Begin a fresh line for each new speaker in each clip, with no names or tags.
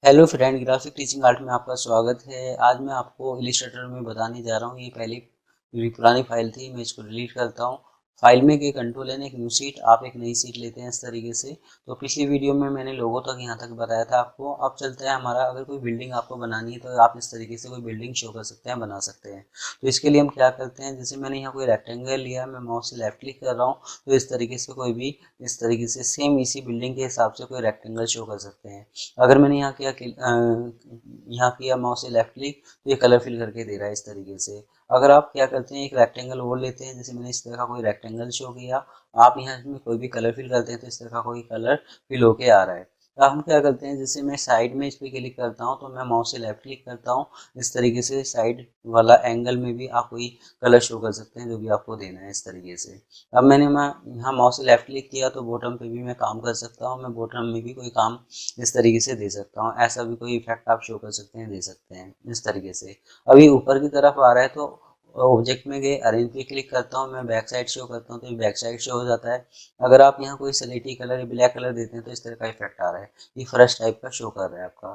Hello friend, graphic teaching art में आपका स्वागत है। आज मैं आपको इलिस्ट्रेटर में बताने जा रहा हूँ। ये पहली मेरी पुरानी फाइल थी, मैं इसको डिलीट करता हूँ। फाइल में गए कंट्रोल एन, एक न्यू सीट, आप एक नई सीट लेते हैं इस तरीके से। तो पिछली वीडियो में मैंने लोगों तक यहाँ तक बताया था आपको। अब चलते हैं हमारा, अगर कोई बिल्डिंग आपको बनानी है तो आप इस तरीके से कोई बिल्डिंग शो कर सकते हैं, बना सकते हैं। तो इसके लिए हम क्या करते हैं, जैसे मैंने यहाँ कोई रेक्टेंगल लिया, मैं माउस से लेफ्ट क्लिक कर रहा हूँ, तो इस तरीके से कोई भी इस तरीके से सेम इसी बिल्डिंग के हिसाब से कोई रेक्टेंगल शो कर सकते हैं। अगर मैंने यहाँ किया माउस से लेफ्ट क्लिक, तो ये कलर फिल करके दे रहा है इस तरीके से। अगर आप क्या करते हैं, एक रेक्टेंगल और लेते हैं, जैसे मैंने इस तरह का कोई रेक्टेंगल शो किया, आप यहाँ इसमें कोई भी कलर फिल करते हैं तो इस तरह का कोई कलर फिल होके आ रहा है। अब हम क्या करते हैं, जैसे मैं साइड में इस पर क्लिक करता हूँ, तो मैं माउस से लेफ्ट क्लिक करता हूँ, इस तरीके से साइड वाला एंगल में भी आप कोई कलर शो कर सकते हैं जो भी आपको देना है इस तरीके से। अब मैं यहाँ माउस से लेफ्ट क्लिक किया, तो बॉटम पे भी मैं काम कर सकता हूँ, मैं बॉटम में भी कोई काम इस तरीके से दे सकता हूँ। ऐसा भी कोई इफेक्ट आप शो कर सकते हैं, दे सकते हैं इस तरीके से। अभी ऊपर की तरफ आ रहा है, तो ऑब्जेक्ट में गए, अरेंज पे क्लिक करता हूँ, मैं बैक साइड शो करता हूँ, तो ये बैक साइड शो हो जाता है। अगर आप यहाँ कोई सलेटी कलर या ब्लैक कलर देते हैं तो इस तरह का इफेक्ट आ रहा है, ये फर्स्ट टाइप का शो कर रहा है आपका।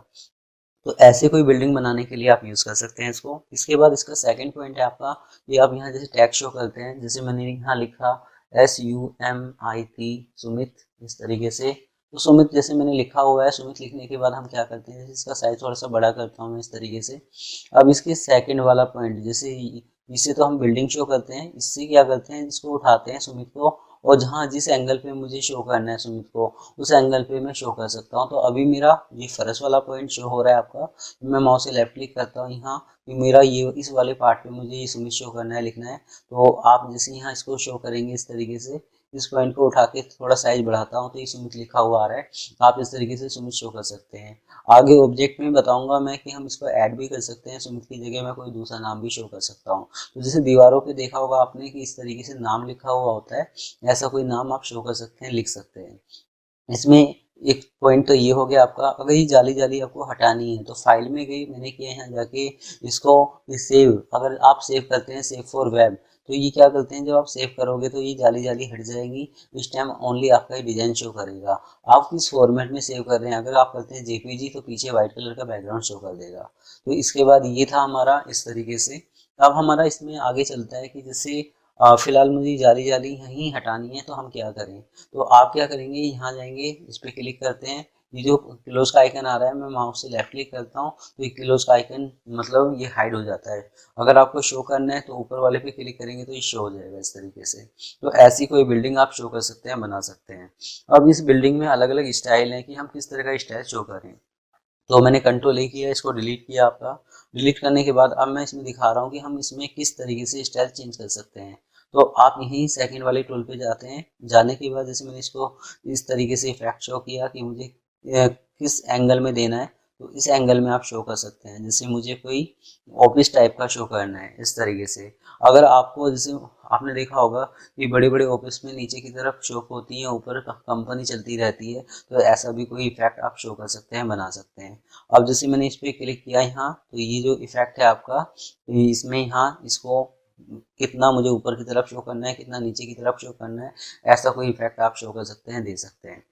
तो ऐसे कोई बिल्डिंग बनाने के लिए आप यूज़ कर सकते हैं इसको। इसके बाद इसका सेकंड पॉइंट है आपका, ये आप यहाँ जैसे टैग शो करते हैं, जैसे मैंने यहाँ लिखा SUMIT, सुमित, इस तरीके से। तो सुमित जैसे मैंने लिखा हुआ है, सुमित लिखने के बाद हम क्या करते हैं, जैसे इसका साइज थोड़ा सा बड़ा करता हूँ मैं इस तरीके से। अब इसके सेकंड वाला पॉइंट, जैसे इससे तो हम बिल्डिंग शो करते हैं, इससे क्या करते हैं, इसको उठाते हैं सुमित को, और जहाँ जिस एंगल पे मुझे शो करना है सुमित को, उस एंगल पे मैं शो कर सकता हूँ। तो अभी मेरा ये फर्स्ट वाला पॉइंट शो हो रहा है आपका, तो मैं माउस से लेफ्ट क्लिक करता हूँ यहाँ, कि मेरा ये इस वाले पार्ट पे मुझे ये सुमित शो करना है, लिखना है। तो आप जैसे यहाँ इसको शो करेंगे इस तरीके से, इस पॉइंट को उठा के थोड़ा साइज बढ़ाता हूँ, तो ये सुमित लिखा हुआ आ रहा है। आप इस तरीके से सुमित शो कर सकते हैं। आगे ऑब्जेक्ट में बताऊंगा मैं कि हम इसको ऐड भी कर सकते हैं, सुमित की जगह मैं कोई दूसरा नाम भी शो कर सकता हूँ। तो जैसे दीवारों पे देखा होगा आपने कि इस तरीके से नाम लिखा हुआ होता है, ऐसा कोई नाम आप शो कर सकते हैं, लिख सकते हैं इसमें। एक पॉइंट तो ये हो गया आपका। अगर ये जाली जाली आपको हटानी है, तो फाइल में गई, मैंने किया यहाँ जाके इसको सेव, अगर आप सेव करते हैं सेव फॉर वेब, तो ये क्या करते हैं, जब आप सेव करोगे तो ये जाली जाली हट जाएगी। इस टाइम ओनली आपका ये डिजाइन शो करेगा। आप किस फॉर्मेट में सेव कर रहे हैं, अगर आप करते हैं जेपीजी, तो पीछे व्हाइट कलर का बैकग्राउंड शो कर देगा। तो इसके बाद ये था हमारा इस तरीके से। अब हमारा इसमें आगे चलता है कि जैसे फिलहाल मुझे जाली जाली यहीं हटानी है, तो हम क्या करें। तो आप क्या करेंगे, यहाँ जाएंगे, इस पर क्लिक करते हैं, ये जो क्लोज का आइकन आ रहा है, मैं माउस से लेफ्ट क्लिक करता हूँ, तो ये क्लोज का आइकन मतलब ये हाइड हो जाता है। अगर आपको शो करना है तो ऊपर वाले पे क्लिक करेंगे तो ये शो हो जाएगा इस तरीके से। तो ऐसी कोई बिल्डिंग आप शो कर सकते हैं, बना सकते हैं। अब इस बिल्डिंग में अलग अलग स्टाइल है कि हम किस तरह का स्टाइल शो करें। तो मैंने कंट्रोल ए किया, इसको डिलीट किया आपका। डिलीट करने के बाद अब मैं इसमें दिखा रहा हूँ कि हम इसमें किस तरीके से स्टाइल चेंज कर सकते हैं। तो आप यहीं सेकंड वाले टूल पे जाते हैं, जाने के बाद जैसे मैंने इसको इस तरीके से इफेक्ट शो किया कि मुझे किस एंगल में देना है, तो इस एंगल में आप शो कर सकते हैं। जैसे मुझे कोई ऑफिस टाइप का शो करना है इस तरीके से। अगर आपको जैसे आपने देखा होगा कि बड़े बड़े ऑफिस में नीचे की तरफ शॉप होती है, ऊपर कंपनी चलती रहती है, तो ऐसा भी कोई इफेक्ट आप शो कर सकते हैं, बना सकते हैं। अब जैसे मैंने इस पर क्लिक किया यहाँ, तो ये जो इफेक्ट है आपका, इसमें यहाँ इसको कितना मुझे ऊपर की तरफ शो करना है, कितना नीचे की तरफ शो करना है, ऐसा कोई इफेक्ट आप शो कर सकते हैं, दे सकते हैं।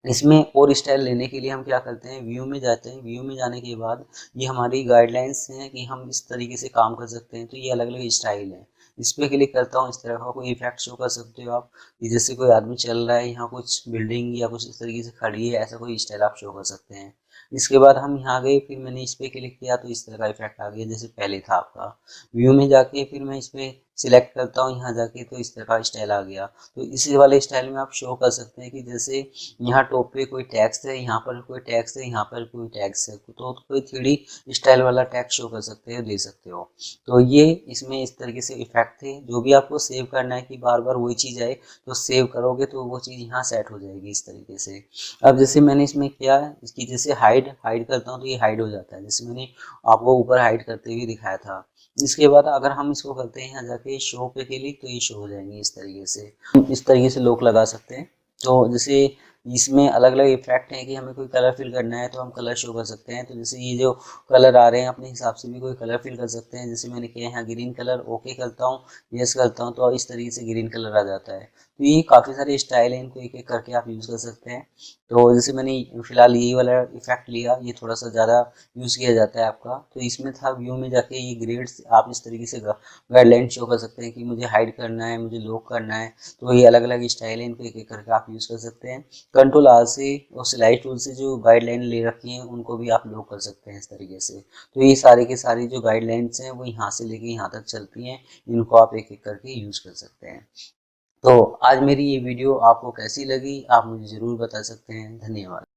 इसमें और स्टाइल लेने के लिए हम क्या करते हैं, व्यू में जाते हैं। व्यू में जाने के बाद ये हमारी गाइडलाइंस हैं कि हम इस तरीके से काम कर सकते हैं। तो ये अलग अलग स्टाइल है, इस पर क्लिक करता हूँ, इस तरह का कोई इफेक्ट शो कर सकते हो आप। कि जैसे कोई आदमी चल रहा है, यहाँ कुछ बिल्डिंग या कुछ इस तरीके से खड़ी है, ऐसा कोई स्टाइल आप शो कर सकते हैं। इसके बाद हम यहाँ गए, फिर मैंने इस पर क्लिक किया, तो इस तरह का इफेक्ट आ गया जैसे पहले था आपका। व्यू में जाके फिर मैं इस पर सिलेक्ट करता हूँ यहाँ जाके, तो इस तरह का स्टाइल आ गया। तो इसी वाले स्टाइल में आप शो कर सकते हैं कि जैसे यहाँ टॉप पे कोई टैक्स है, यहाँ पर कोई टैक्स है, यहाँ पर कोई टैक्स है, तो कोई 3D स्टाइल वाला टैक्स शो कर सकते हो, दे सकते हो। तो ये इसमें इस तरीके से इफेक्ट थे। जो भी आपको सेव करना है कि बार बार वही चीज़ आए, तो सेव करोगे तो वो चीज़ यहाँ सेट हो जाएगी इस तरीके से। अब जैसे मैंने इसमें किया, इसकी जैसे हाइड हाइड करता हूँ तो ये हाइड हो जाता है, जैसे मैंने आपको ऊपर हाइड करते हुए दिखाया था। इसके बाद अगर हम इसको करते हैं यहाँ जाके शो पे क्लिक, तो ये शो हो जाएंगे इस तरीके से। हम इस तरीके से लोक लगा सकते हैं। तो जैसे इसमें अलग अलग इफेक्ट हैं कि हमें कोई कलर फिल करना है तो हम कलर शो कर सकते हैं। तो जैसे ये जो कलर आ रहे हैं अपने हिसाब से भी कोई कलर फिल कर सकते हैं। जैसे मैंने किया है यहाँ ग्रीन कलर, ओके करता हूँ, यस करता हूँ, तो इस तरीके से ग्रीन कलर आ जाता है। तो ये काफ़ी सारे स्टाइल हैं, इनको एक एक करके आप यूज़ कर सकते हैं। तो जैसे मैंने फिलहाल यही वाला इफेक्ट लिया, ये थोड़ा सा ज़्यादा यूज़ किया जाता है आपका। तो इसमें था व्यू में जाके ये ग्रेड्स आप इस तरीके से गाइडलाइन शो कर सकते हैं कि मुझे हाइड करना है, मुझे लॉक करना है। तो ये अलग अलग स्टाइल है, इनको एक एक करके आप यूज़ कर सकते हैं। कंट्रोल आर से और सिलाई टूल से जो गाइडलाइन ले रखी हैं उनको भी आप लॉक कर सकते हैं इस तरीके से। तो ये सारी की सारी जो गाइडलाइंस हैं वो यहाँ से लेके यहाँ तक चलती हैं, इनको आप एक एक करके यूज़ कर सकते हैं। तो आज मेरी ये वीडियो आपको कैसी लगी आप मुझे ज़रूर बता सकते हैं। धन्यवाद।